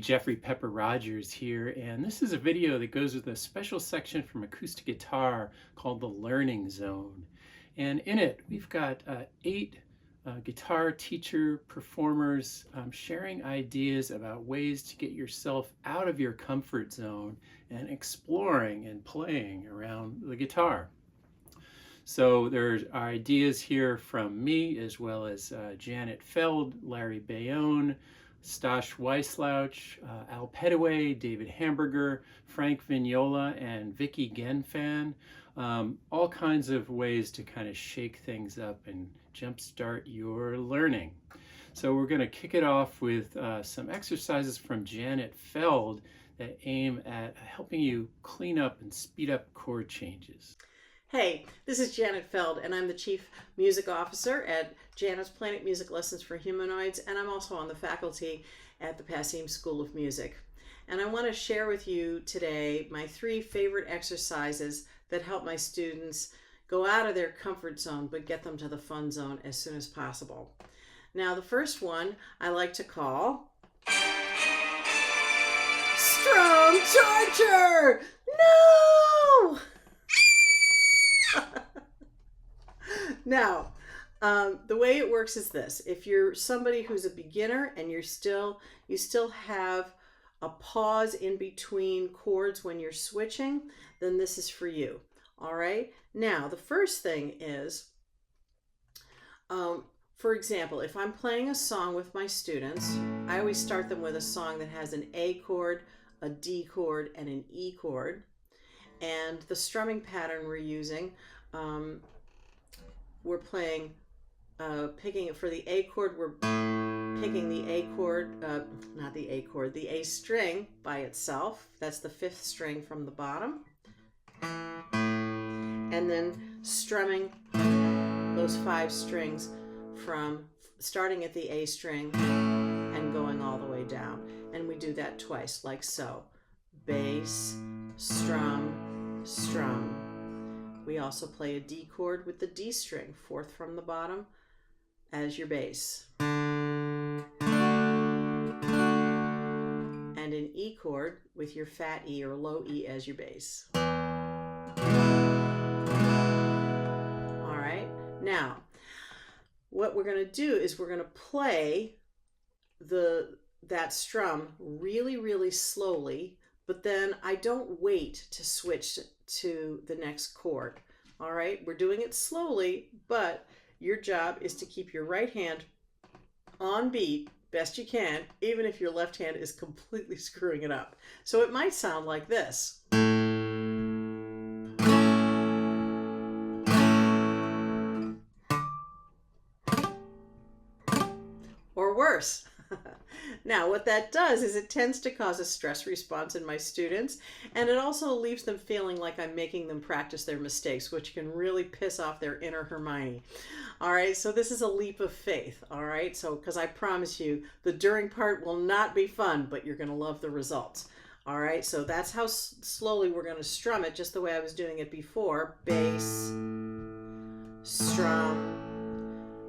Jeffrey Pepper Rodgers here, and this is a video that goes with a special section from acoustic guitar called the Learning Zone. And in it, we've got 8 guitar teacher performers sharing ideas about ways to get yourself out of your comfort zone and exploring and playing around the guitar. So there are ideas here from me, as well as Janet Feld, Larry Baione, Wyslouch, Al Petteway, David Hamburger, Frank Vignola, and Vicki Genfan. All kinds of ways to kind of shake things up and jumpstart your learning. So we're going to kick it off with some exercises from Janet Feld that aim at helping you clean up and speed up chord changes. Hey, this is Janet Feld, and I'm the Chief Music Officer at Janet's Planet Music Lessons for Humanoids, and I'm also on the faculty at the Passim School of Music. And I want to share with you today my 3 favorite exercises that help my students go out of their comfort zone, but get them to the fun zone as soon as possible. Now, the first one I like to call Strum Torture! No! Now, the way it works is this. If you're somebody who's a beginner and you still have a pause in between chords when you're switching, then this is for you. All right. Now, the first thing is, for example, if I'm playing a song with my students, I always start them with a song that has an A chord, a D chord, and an E chord. And the strumming pattern we're using, we're playing, picking it for the A chord, we're picking the A chord, not the A chord, the A string by itself. That's the 5th string from the bottom. And then strumming those 5 strings from starting at the A string and going all the way down. And we do that twice, like so. Bass, strum, strum. We also play a D chord with the D string, 4th from the bottom, as your bass. And an E chord with your fat E or low E as your bass. All right. Now, what we're going to do is we're going to play that strum really, really slowly, but then I don't wait to switch to the next chord. All right, we're doing it slowly, but your job is to keep your right hand on beat best you can, even if your left hand is completely screwing it up. So it might sound like this. Or worse. Now, what that does is it tends to cause a stress response in my students, and it also leaves them feeling like I'm making them practice their mistakes, which can really piss off their inner Hermione. All right, so this is a leap of faith, all right? So, because I promise you, the during part will not be fun, but you're going to love the results. All right, so that's how slowly we're going to strum it, just the way I was doing it before. Bass, strum,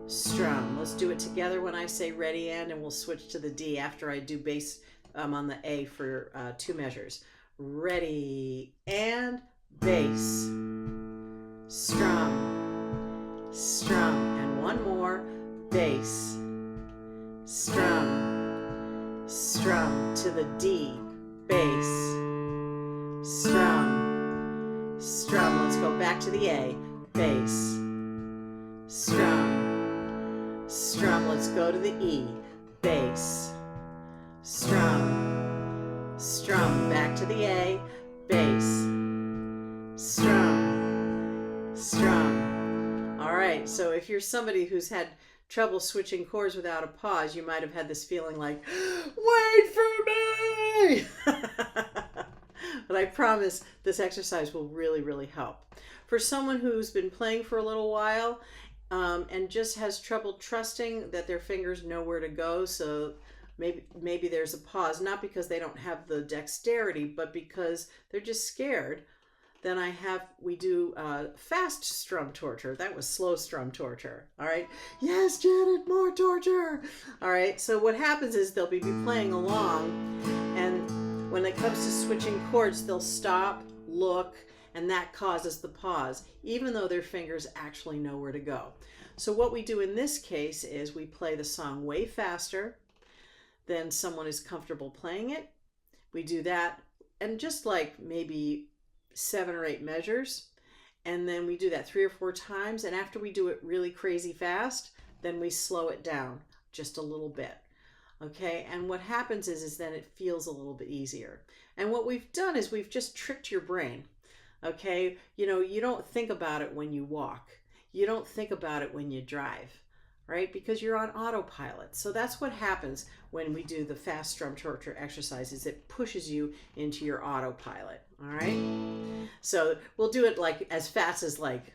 strum. Let's do it together when I say ready and we'll switch to the D after I do bass on the A for 2 measures. Ready and bass, strum, strum, and one more, bass, strum, strum to the D, bass, strum, strum. Let's go back to the A, bass, strum, strum. Let's go to the E, bass, strum, strum. Back to the A, bass, strum, strum. All right, so if you're somebody who's had trouble switching chords without a pause, you might have had this feeling like, wait for me! But I promise this exercise will really, really help. For someone who's been playing for a little while and just has trouble trusting that their fingers know where to go, so maybe there's a pause, not because they don't have the dexterity, but because they're just scared Then we do fast strum torture. That was slow strum torture. All right. Yes, Janet, more torture. All right. So what happens is they'll be playing along, and when it comes to switching chords, they'll stop, look, and that causes the pause, even though their fingers actually know where to go. So what we do in this case is we play the song way faster than someone is comfortable playing it. We do that, and just like maybe 7 or 8 measures, and then we do that 3 or 4 times, and after we do it really crazy fast, then we slow it down just a little bit. Okay, and what happens is then it feels a little bit easier. And what we've done is we've just tricked your brain. Okay, you know, you don't think about it when you walk. You don't think about it when you drive, right? Because you're on autopilot. So that's what happens when we do the fast strum torture exercises. It pushes you into your autopilot, all right? So we'll do it like as fast as like,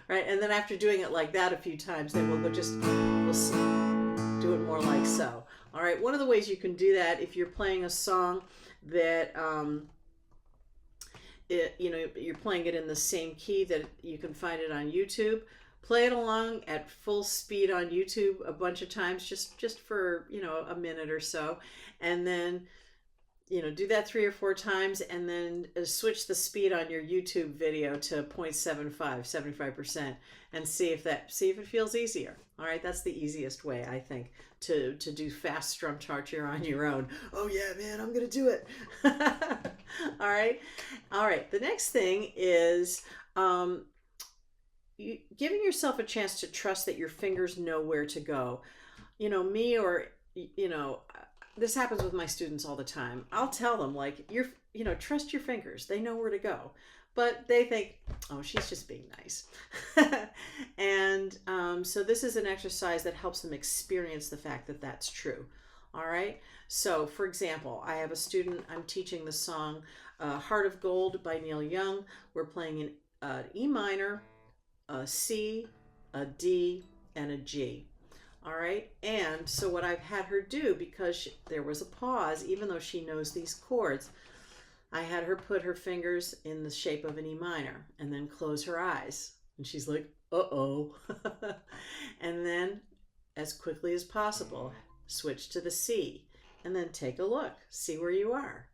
right? And then after doing it like that a few times, then we'll do it more like so. All right, one of the ways you can do that, if you're playing a song that you're playing it in the same key that you can find it on YouTube, play it along at full speed on YouTube a bunch of times, just for a minute or so, and then do that 3 or 4 times, and then switch the speed on your YouTube video to 75%, and see if it feels easier. All right, that's the easiest way, I think, to do fast strum torture on your own. Oh yeah, man, I'm gonna do it. All right. The next thing is giving yourself a chance to trust that your fingers know where to go. This happens with my students all the time. I'll tell them, like, trust your fingers. They know where to go. But they think, oh, she's just being nice. And so this is an exercise that helps them experience the fact that that's true. All right. So, for example, I have a student, I'm teaching the song Heart of Gold by Neil Young. We're playing an E minor, a C, a D, and a G. All right. And so what I've had her do, because there was a pause, even though she knows these chords, I had her put her fingers in the shape of an E minor and then close her eyes. And she's like, uh-oh. And then, as quickly as possible, switch to the C and then take a look, see where you are,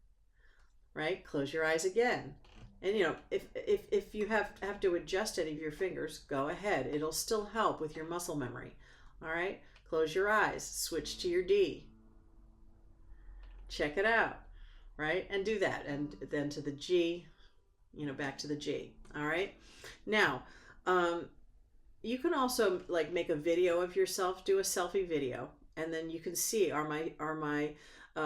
right? Close your eyes again. And if you have to adjust any of your fingers, go ahead. It'll still help with your muscle memory. All right, close your eyes, switch to your D. Check it out, right? And do that. And then to the G, back to the G. All right. Now, you can also like make a video of yourself, do a selfie video, and then you can see, are my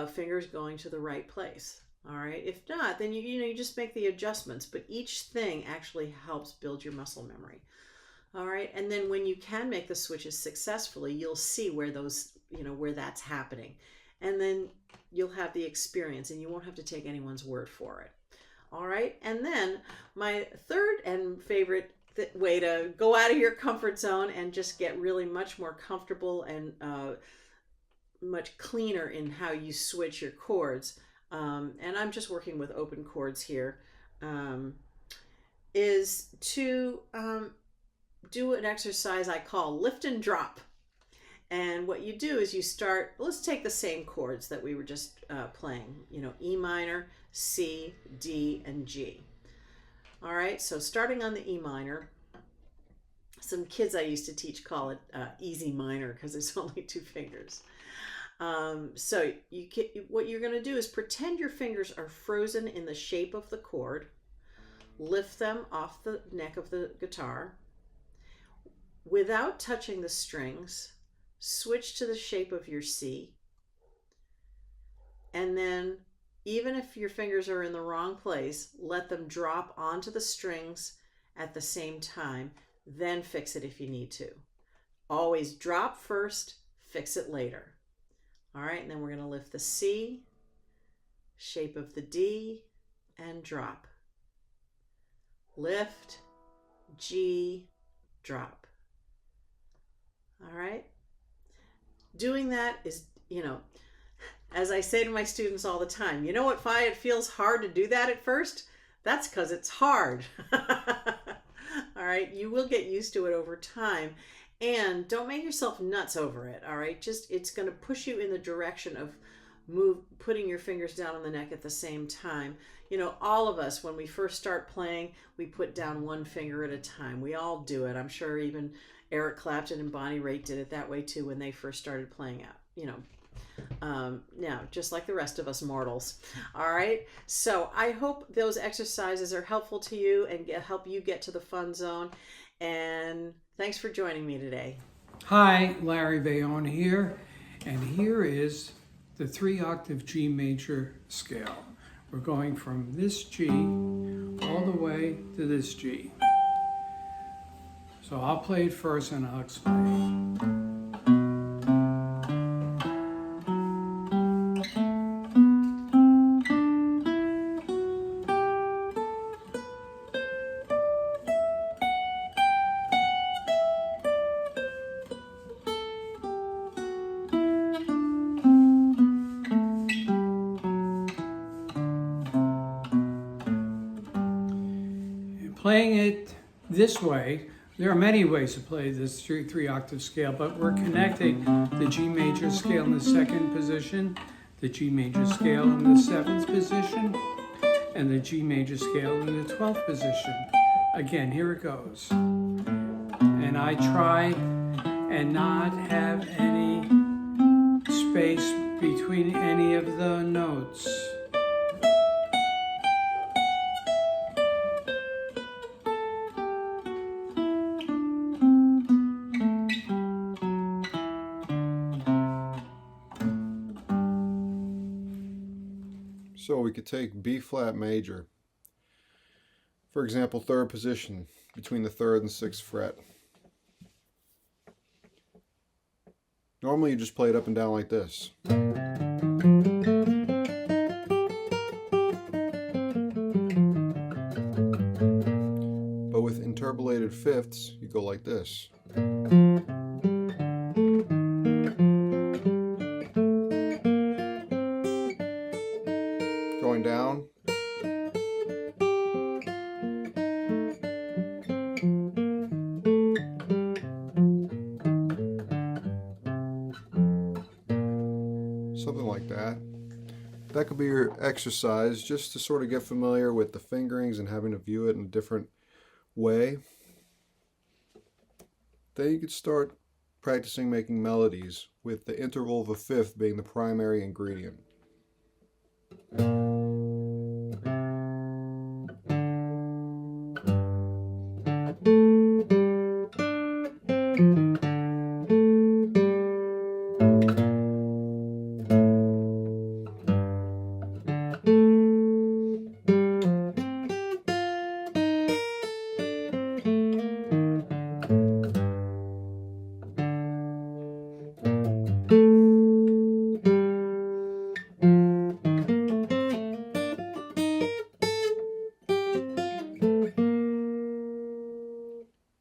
fingers going to the right place? All right. If not, then you just make the adjustments, but each thing actually helps build your muscle memory. All right. And then when you can make the switches successfully, you'll see where where that's happening. And then you'll have the experience and you won't have to take anyone's word for it. All right. And then my third and favorite way to go out of your comfort zone and just get really much more comfortable and much cleaner in how you switch your chords. And I'm just working with open chords here, is to do an exercise I call lift and drop. And what you do is you start, let's take the same chords that we were just playing, E minor, C, D, and G. All right, so starting on the E minor, some kids I used to teach call it easy minor because it's only 2 fingers. So what you're going to do is pretend your fingers are frozen in the shape of the chord, lift them off the neck of the guitar, without touching the strings, switch to the shape of your C, and then even if your fingers are in the wrong place, let them drop onto the strings at the same time, then fix it if you need to. Always drop first, fix it later. All right, and then we're going to lift the C, shape of the D, and drop. Lift, G, drop. All right. doing that is, as I say to my students all the time, you know what, Fi, it feels hard to do that at first? That's because it's hard. All right, you will get used to it over time. And don't make yourself nuts over it, all right? Just, it's going to push you in the direction of putting your fingers down on the neck at the same time. All of us, when we first start playing, we put down one finger at a time. We all do it. I'm sure even Eric Clapton and Bonnie Raitt did it that way too when they first started playing out, now, just like the rest of us mortals. All right. So I hope those exercises are helpful to you and help you get to the fun zone. And thanks for joining me today. Hi, Larry Baione here, and here is the 3-octave G major scale. We're going from this G all the way to this G. So I'll play it first and I'll explain. Playing it this way, there are many ways to play this 3-octave scale, but we're connecting the G major scale in the 2nd position, the G major scale in the 7th position, and the G major scale in the 12th position. Again, here it goes. And I try and not have any space between any of the notes. So we could take B flat major, for example, 3rd position between the 3rd and 6th fret. Normally you just play it up and down like this. But with interpolated fifths, you go like this. Going down. Something like that. That could be your exercise, just to sort of get familiar with the fingerings and having to view it in a different way. Then you could start practicing making melodies with the interval of a fifth being the primary ingredient.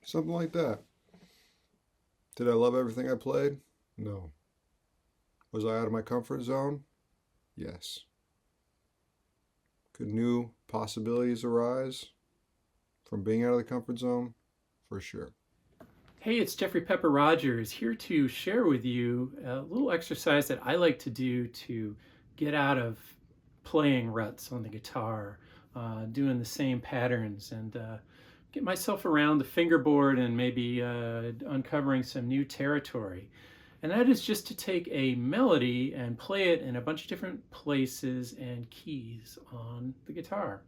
Something like that. Did I love everything I played? No. Was I out of my comfort zone? Yes. Could new possibilities arise from being out of the comfort zone? For sure. Hey, it's Jeffrey Pepper Rodgers here to share with you a little exercise that I like to do to get out of playing ruts on the guitar, doing the same patterns, and get myself around the fingerboard and maybe uncovering some new territory. And that is just to take a melody and play it in a bunch of different places and keys on the guitar.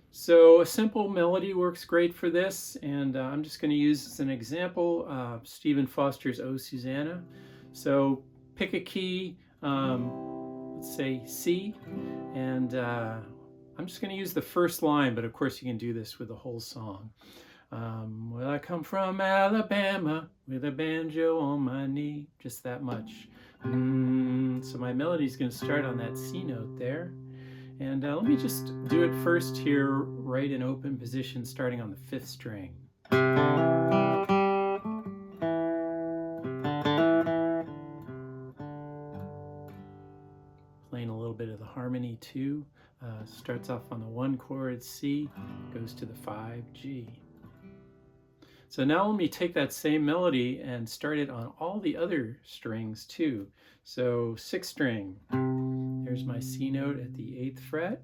So a simple melody works great for this, and I'm just going to use as an example Stephen Foster's Oh Susanna. So pick a key, let's say C, and I'm just going to use the first line, but of course you can do this with the whole song. Well, I come from Alabama with a banjo on my knee, just that much. So my melody is going to start on that C note there. And let me just do it first here, right in open position, starting on the 5th string. playing a little bit of the harmony too. Starts off on the 1 chord C, goes to the 5 G. So now let me take that same melody and start it on all the other strings too. So 6th string, there's my C note at the 8th fret.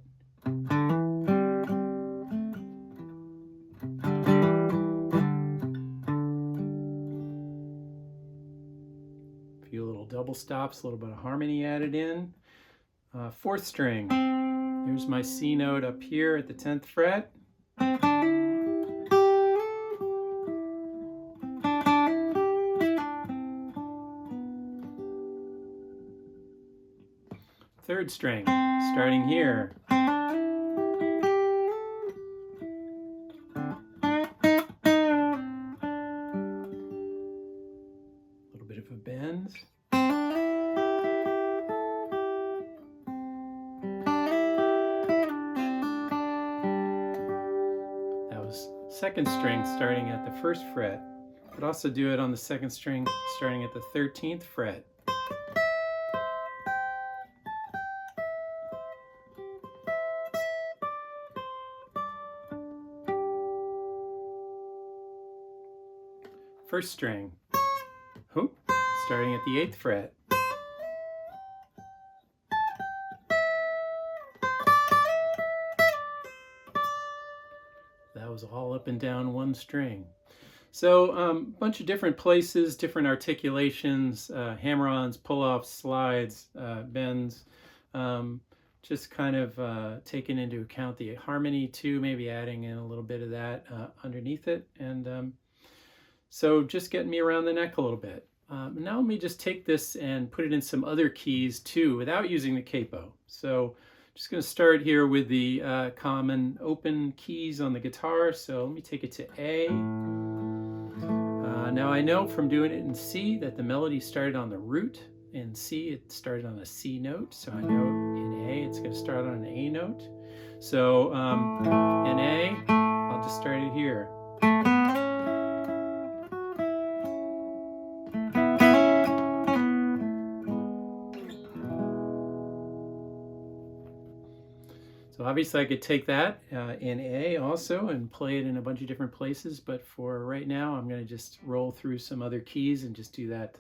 A few little double stops, a little bit of harmony added in. 4th string, there's my C note up here at the 10th fret. 3rd string, starting here. A little bit of a bend. That was 2nd string starting at the 1st fret. Could also do it on the 2nd string starting at the 13th fret. First string, hoop, starting at the 8th fret. That was all up and down one string. So a bunch of different places, different articulations, hammer-ons, pull-offs, slides, bends, just kind of taking into account the harmony too, maybe adding in a little bit of that underneath it. And so just getting me around the neck a little bit. Now let me just take this and put it in some other keys too without using the capo. So just going to start here with the common open keys on the guitar. So let me take it to A. Now I know from doing it in C that the melody started on the root. In C it started on a C note. So I know in A it's going to start on an A note. So in A, I'll just start it here. So obviously I could take that in A also and play it in a bunch of different places, but for right now I'm going to just roll through some other keys and just do that,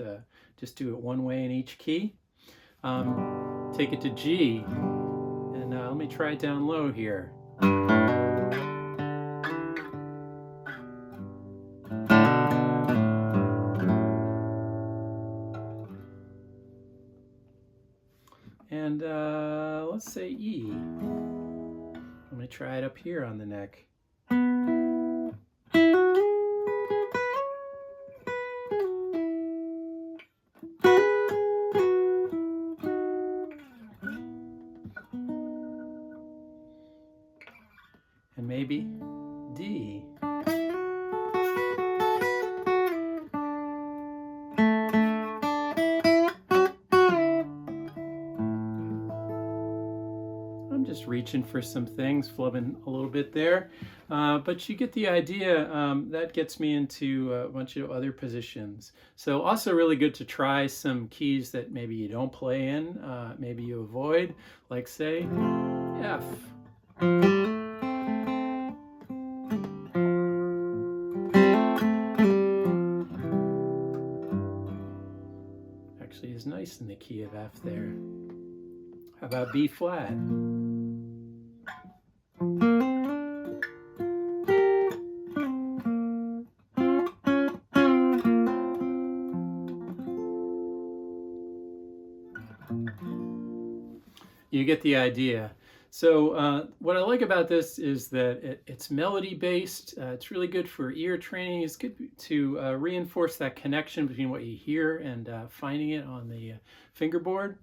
just do it one way in each key. Take it to G, and let me try it down low here. And let's say E. I'm going to try it up here on the neck. And maybe D. Just reaching for some things, flubbing a little bit there, but you get the idea. That gets me into a bunch of other positions. So also really good to try some keys that maybe you don't play in, maybe you avoid, like say F. Actually is nice in the key of F there. How about B flat? You get the idea. So what I like about this is that it's melody based. It's really good for ear training. It's good to reinforce that connection between what you hear and finding it on the fingerboard.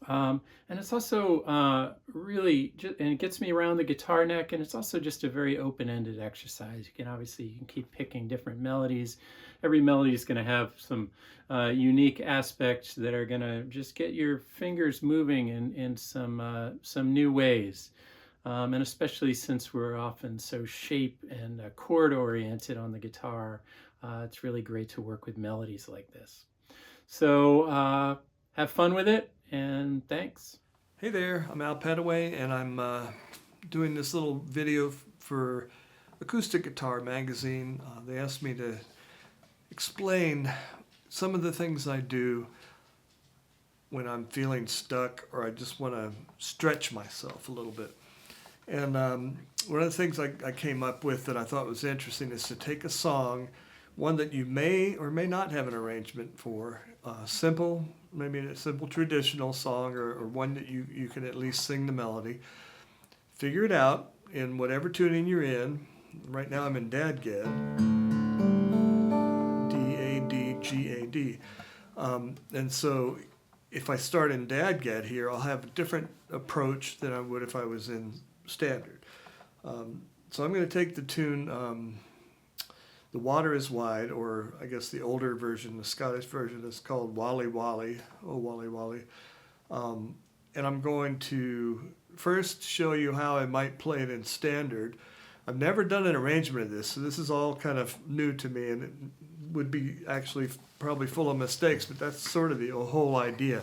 And it's also really, and it gets me around the guitar neck, and it's also just a very open-ended exercise. You can keep picking different melodies. Every melody is going to have some unique aspects that are going to just get your fingers moving in some new ways. And especially since we're often so shape and chord oriented on the guitar, it's really great to work with melodies like this. So have fun with it. And thanks. Hey there, I'm Al Petteway, and I'm doing this little video for Acoustic Guitar magazine. They asked me to explain some of the things I do when I'm feeling stuck or I just want to stretch myself a little bit. And one of the things I came up with that I thought was interesting is to take a song, one that you may or may not have an arrangement for, simple, maybe a simple traditional song or one that you can at least sing the melody. Figure it out in whatever tuning you're in. Right now I'm in Dadgad, D-A-D, G-A-D. And so if I start in Dadgad here, I'll have a different approach than I would if I was in standard. So I'm going to take the tune The Water is Wide, or I guess the older version, the Scottish version, is called Wally Wally, Oh Wally Wally. And I'm going to first show you how I might play it in standard. I've never done an arrangement of this, so this is all kind of new to me, and it would be actually probably full of mistakes, but that's sort of the whole idea.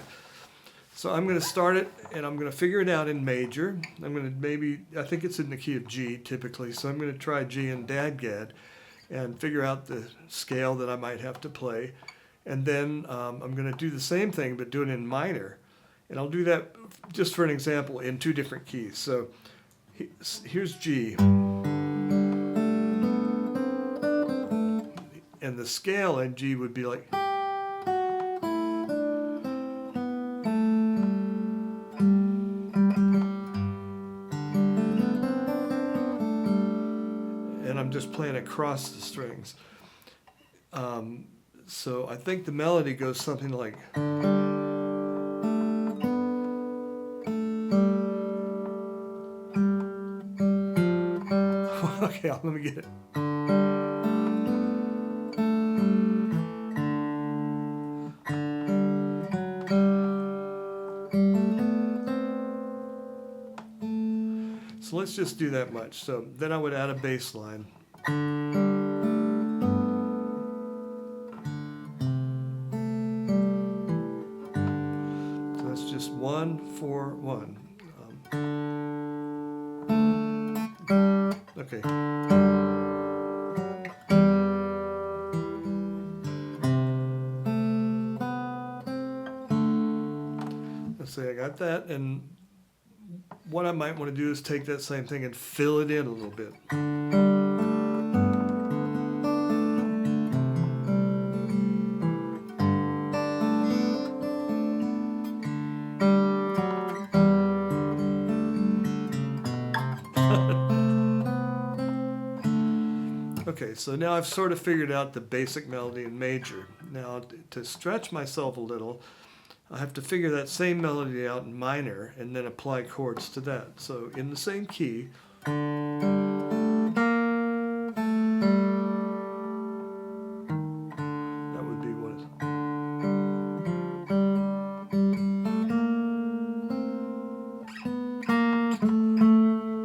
So I'm going to start it, and I'm going to figure it out in major. I'm going to I think it's in the key of G typically, so I'm going to try G in Dadgad and figure out the scale that I might have to play. And then I'm going to do the same thing, but do it in minor. And I'll do that, just for an example, in two different keys. So here's G. And the scale in G would be like... And I'm just playing across the strings. So I think the melody goes something like... Okay, let me get it. So let's just do that much. So then I would add a bass line. So that's just 1, 4, 1. Okay. Let's say I got that, and what I might want to do is take that same thing and fill it in a little bit. Okay, so now I've sort of figured out the basic melody in major. Now, to stretch myself a little, I have to figure that same melody out in minor and then apply chords to that. So in the same key, that would be what it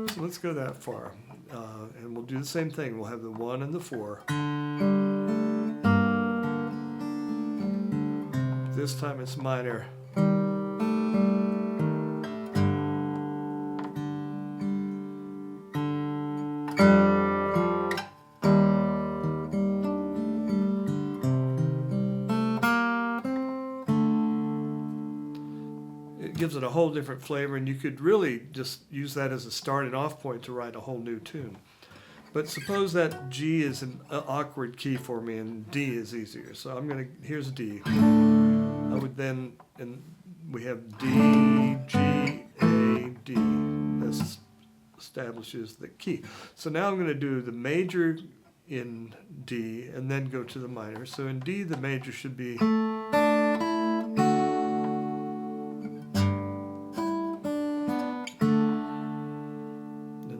is. So let's go that far. And we'll do the same thing. We'll have the 1 and the 4. This time it's minor. It gives it a whole different flavor, and you could really just use that as a starting off point to write a whole new tune. But suppose that G is an awkward key for me and D is easier. So here's D. I would then, and we have D, G, A, D. This establishes the key. So now I'm going to do the major in D and then go to the minor. So in D, the major should be... And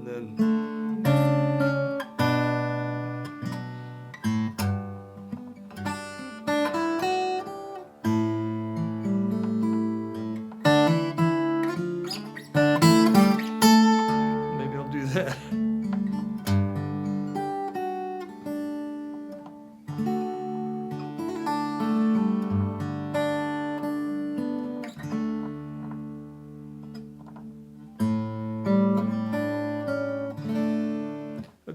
then... that.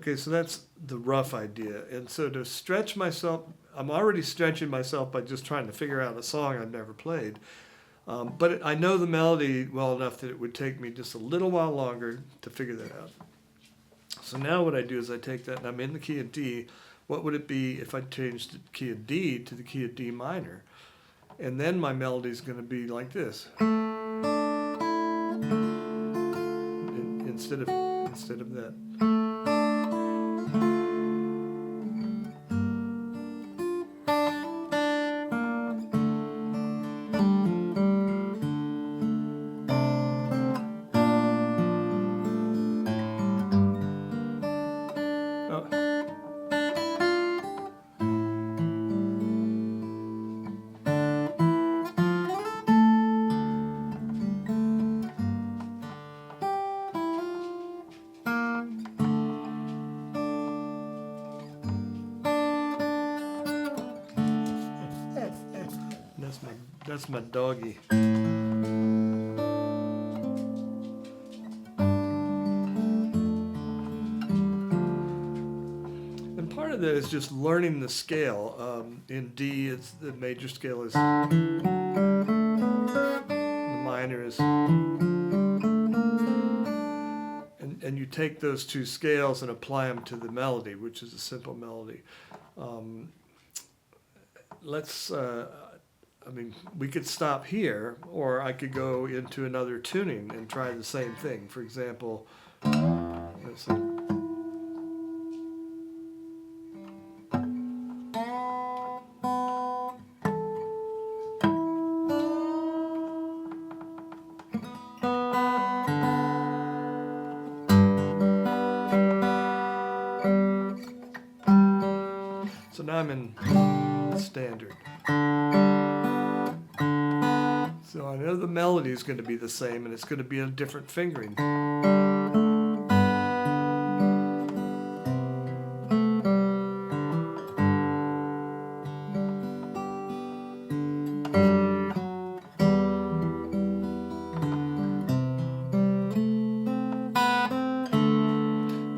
Okay, so that's the rough idea. And so to stretch myself, I'm already stretching myself by just trying to figure out a song I've never played. But I know the melody well enough that it would take me just a little while longer to figure that out. So now what I do is I take that and I'm in the key of D. What would it be if I changed the key of D to the key of D minor? And then my melody is going to be like this. Instead of that. That's my doggy. And part of that is just learning the scale. In D, it's the major scale is, the minor is, and you take those two scales and apply them to the melody, which is a simple melody. We could stop here, or I could go into another tuning and try the same thing. For example, let's see. So now I'm in standard. So I know the melody is going to be the same, and it's going to be a different fingering.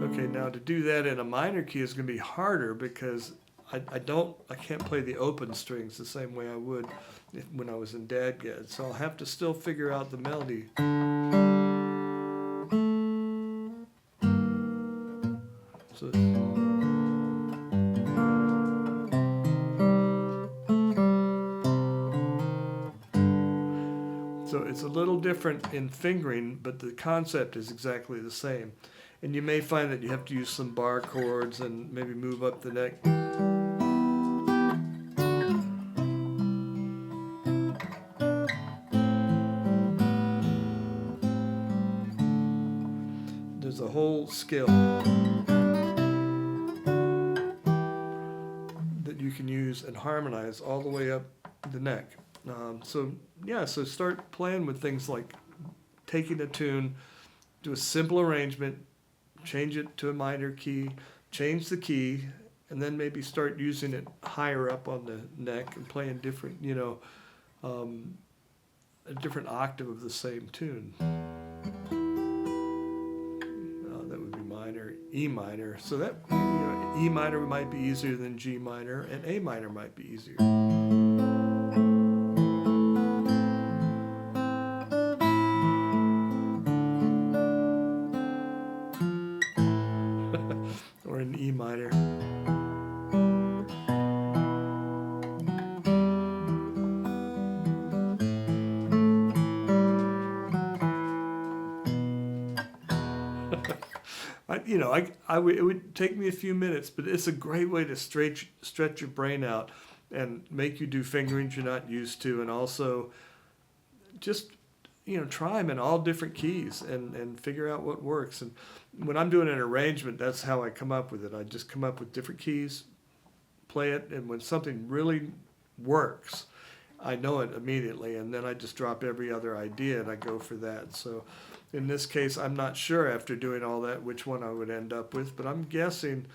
Okay, now to do that in a minor key is going to be harder because I can't play the open strings the same way I would when I was in dadgad. So I'll have to still figure out the melody. So it's a little different in fingering, but the concept is exactly the same. And you may find that you have to use some bar chords and maybe move up the neck. There's a whole skill that you can use and harmonize all the way up the neck. So start playing with things like taking a tune, do a simple arrangement, change it to a minor key, change the key, and then maybe start using it higher up on the neck and playing different, a different octave of the same tune. That would be minor, E minor. So that, E minor might be easier than G minor, and A minor might be easier. Or an E minor. It would take me a few minutes, but it's a great way to stretch your brain out and make you do fingerings you're not used to, and also just try them in all different keys and figure out what works. And when I'm doing an arrangement, that's how I come up with it. I just come up with different keys, play it, and when something really works, I know it immediately, and then I just drop every other idea and I go for that. So in this case, I'm not sure after doing all that which one I would end up with, but I'm guessing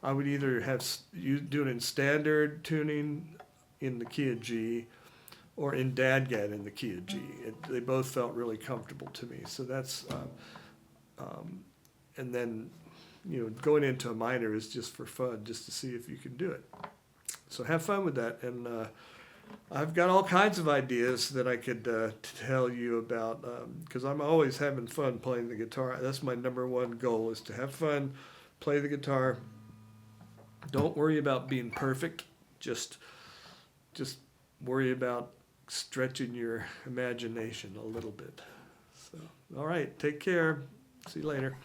I would either have you do it in standard tuning in the key of G, or in dadgad in the key of G. They both felt really comfortable to me. So that's, and then going into a minor is just for fun, just to see if you can do it. So have fun with that. And I've got all kinds of ideas that I could tell you about, because I'm always having fun playing the guitar. That's my number one goal, is to have fun, play the guitar. Don't worry about being perfect. Just worry about stretching your imagination a little bit. So, all right, take care. See you later.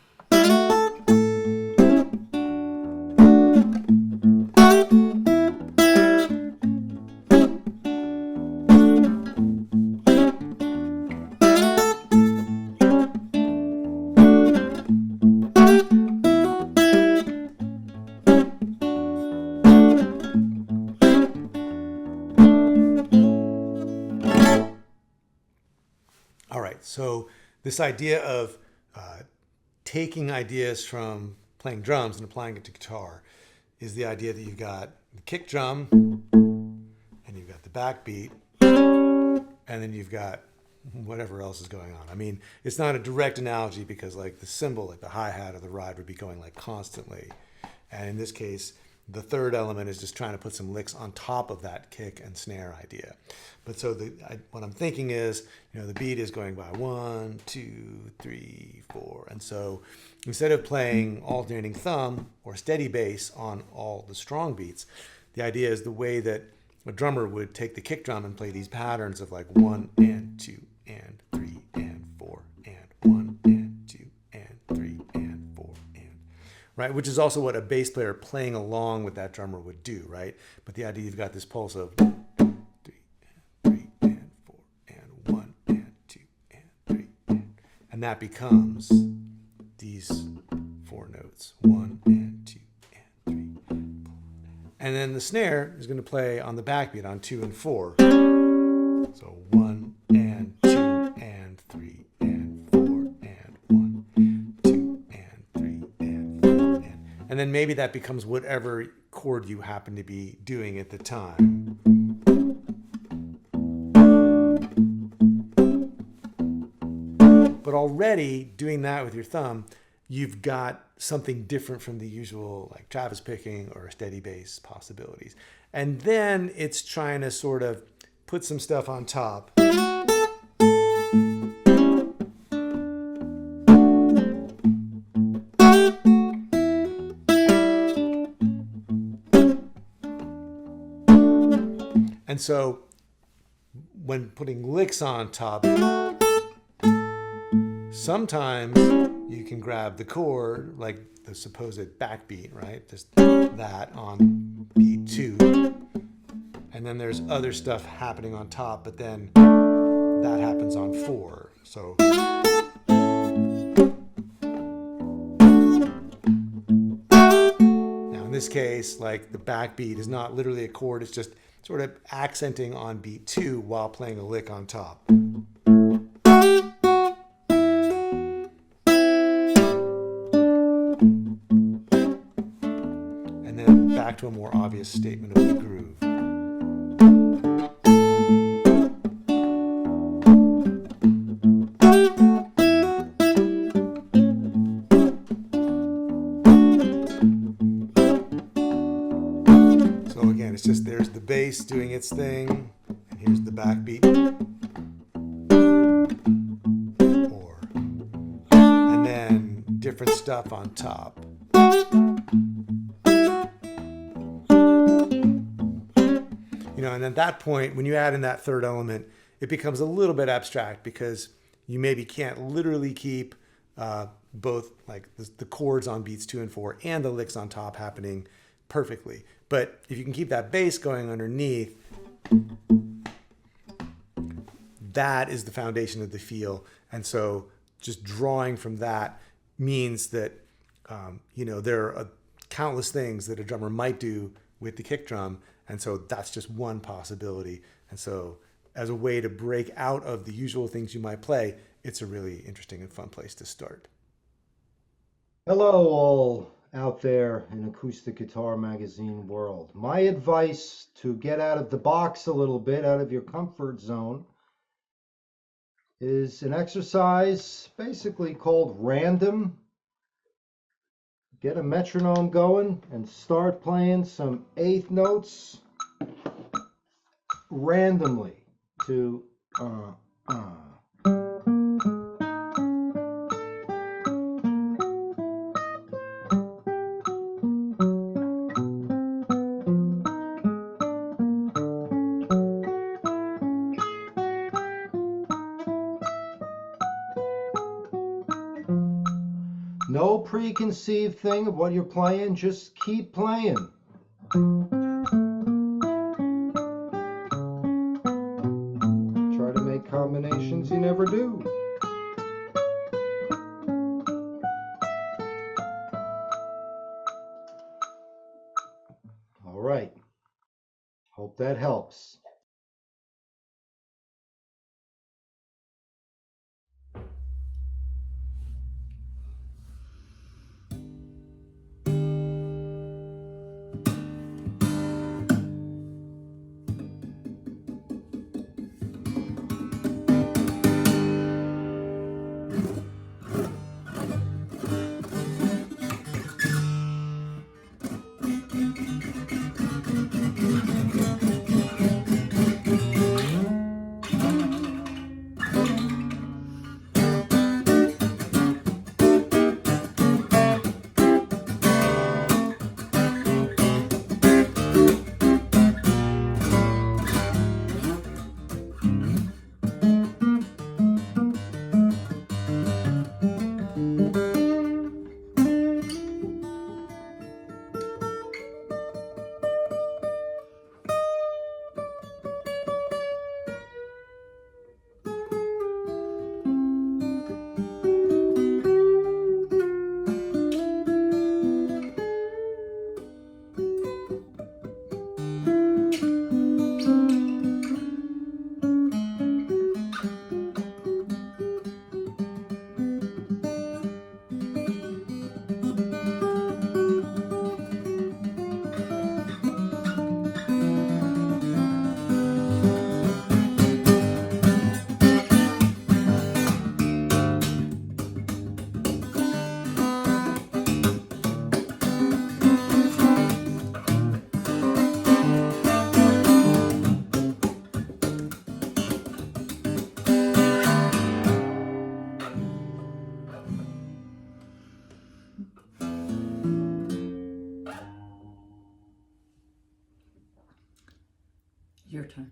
All right, so this idea of taking ideas from playing drums and applying it to guitar is the idea that you've got the kick drum and you've got the backbeat and then you've got whatever else is going on. I mean, it's not a direct analogy because like the cymbal, like the hi-hat or the ride would be going like constantly. And in this case, the third element is just trying to put some licks on top of that kick and snare idea. But so what I'm thinking is, the beat is going by 1, 2, 3, 4. And so instead of playing alternating thumb or steady bass on all the strong beats, the idea is the way that a drummer would take the kick drum and play these patterns of like 1 and 2 and 3 and 4 and 1 and 2 and 3 and 4 and, right? Which is also what a bass player playing along with that drummer would do, right? But the idea, you've got this pulse of 3 and 4 and 1 and 2 and 3 and that becomes these 4 notes, 1 and 2 and 3. And then the snare is going to play on the backbeat on 2 and 4. So 1 and 2 and 3 and 4 and 1, 2 and 3 and 4 and then maybe that becomes whatever chord you happen to be doing at the time. But already doing that with your thumb, you've got something different from the usual like Travis picking or steady bass possibilities. And then it's trying to sort of put some stuff on top. And so when putting licks on top, sometimes you can grab the chord, like the supposed backbeat, right? Just that on beat 2. And then there's other stuff happening on top, but then that happens on 4. So now in this case, like the backbeat is not literally a chord, it's just sort of accenting on beat 2 while playing a lick on top. And then back to a more obvious statement of the groove. So again, it's just there's the bass doing its thing, and here's the backbeat. And then different stuff on top. And at that point, when you add in that third element, it becomes a little bit abstract because you maybe can't literally keep both like the chords on beats 2 and 4 and the licks on top happening perfectly. But if you can keep that bass going underneath, that is the foundation of the feel. And so just drawing from that means that, there are countless things that a drummer might do with the kick drum. And so that's just one possibility. And so as a way to break out of the usual things you might play, it's a really interesting and fun place to start. Hello, all out there in acoustic guitar magazine world. My advice to get out of the box a little bit, out of your comfort zone, is an exercise basically called random get a metronome going and start playing some eighth notes randomly to No preconceived thing of what you're playing, just keep playing. Try to make combinations you never do. All right. Hope that helps. Your turn.